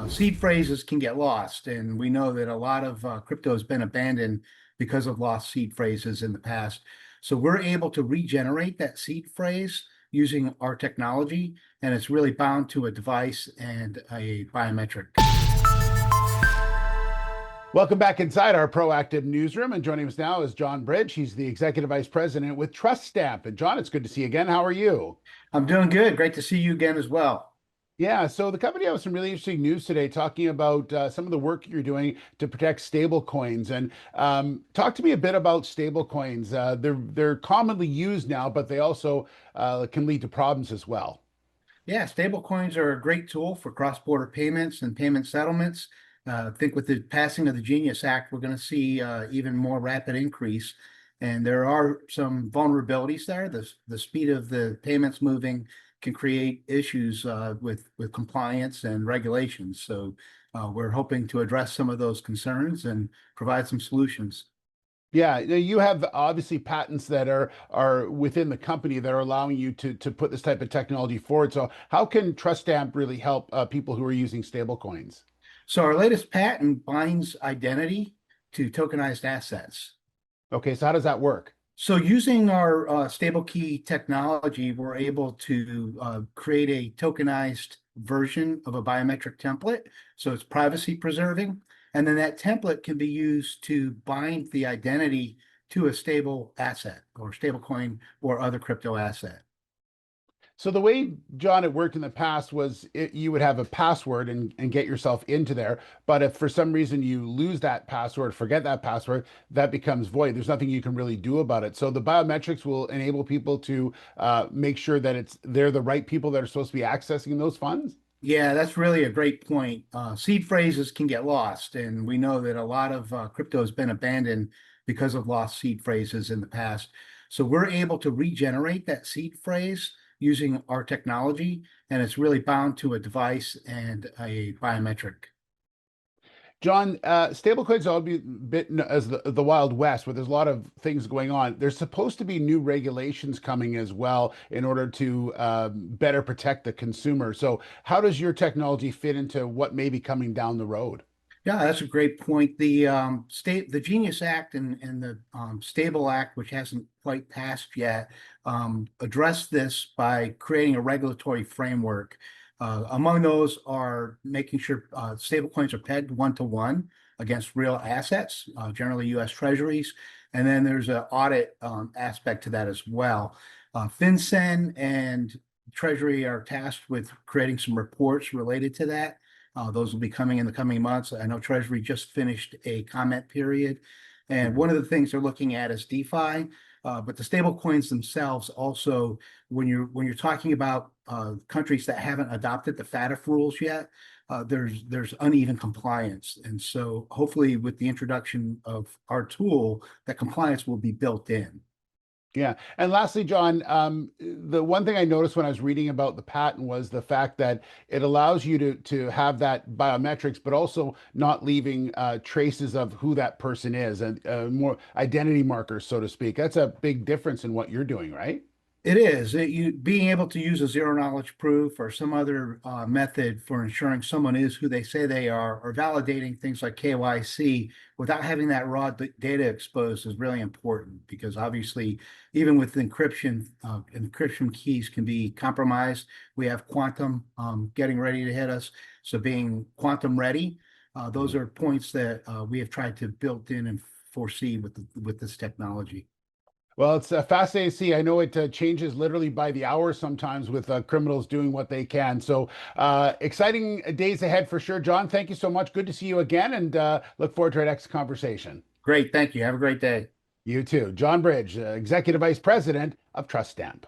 seed phrases can get lost, and we know that a lot of crypto has been abandoned because of lost seed phrases in the past. So we're able to regenerate that seed phrase using our technology, and it's really bound to a device and a biometric. Welcome back inside our proactive newsroom. And joining us now is John Bridge. He's the Executive Vice President with TrustStamp. And John, it's good to see you again. How are you? I'm doing good. Great to see you again as well. Yeah, so the company has some really interesting news today talking about some of the work you're doing to protect stable coins. And talk to me a bit about stable coins. They're commonly used now, but they also can lead to problems as well. Yeah, stable coins are a great tool for cross-border payments and payment settlements. I think with the passing of the Genius Act, we're going to see even more rapid increase. And there are some vulnerabilities there. The speed of the payments moving can create issues with compliance and regulations. So we're hoping to address some of those concerns and provide some solutions. Yeah, you have obviously patents that are within the company that are allowing you to put this type of technology forward. So how can TrustStamp really help people who are using stable coins? So our latest patent binds identity to tokenized assets. Okay, so how does that work? So using our stable key technology, we're able to create a tokenized version of a biometric template. So it's privacy preserving. And then that template can be used to bind the identity to a stable asset or stable coin or other crypto asset. So the way, John, it worked in the past was you would have a password and get yourself into there. But if for some reason you lose that password, forget that password, that becomes void. There's nothing you can really do about it. So the biometrics will enable people to make sure that they're the right people that are supposed to be accessing those funds. Yeah, that's really a great point. Seed phrases can get lost, and we know that a lot of crypto has been abandoned because of lost seed phrases in the past. So we're able to regenerate that seed phrase using our technology, and it's really bound to a device and a biometric. John, stablecoins all be a bit as the Wild West, where there's a lot of things going on. There's supposed to be new regulations coming as well in order to better protect the consumer. So, how does your technology fit into what may be coming down the road? Yeah, that's a great point. The Genius Act and the Stable Act, which hasn't quite passed yet, address this by creating a regulatory framework. Among those are making sure stablecoins are pegged one-to-one against real assets, generally U.S. Treasuries, and then there's an audit aspect to that as well. FinCEN and Treasury are tasked with creating some reports related to that. Those will be coming in the coming months. I know Treasury just finished a comment period. And one of the things they're looking at is DeFi, but the stable coins themselves also, when you're talking about countries that haven't adopted the FATF rules yet, there's uneven compliance. And so hopefully with the introduction of our tool, that compliance will be built in. Yeah. And lastly, John, the one thing I noticed when I was reading about the patent was the fact that it allows you to have that biometrics, but also not leaving traces of who that person is and more identity markers, so to speak. That's a big difference in what you're doing, right? It is. Being able to use a zero knowledge proof or some other method for ensuring someone is who they say they are, or validating things like KYC without having that raw data exposed is really important because obviously, even with encryption, encryption keys can be compromised. We have quantum getting ready to hit us. So being quantum ready, those are points that we have tried to build in and foresee with this technology. Well, it's fascinating to see. I know it changes literally by the hour sometimes with criminals doing what they can. So exciting days ahead for sure. John, thank you so much. Good to see you again and look forward to our next conversation. Great. Thank you. Have a great day. You too. John Bridge, Executive Vice President of TrustStamp.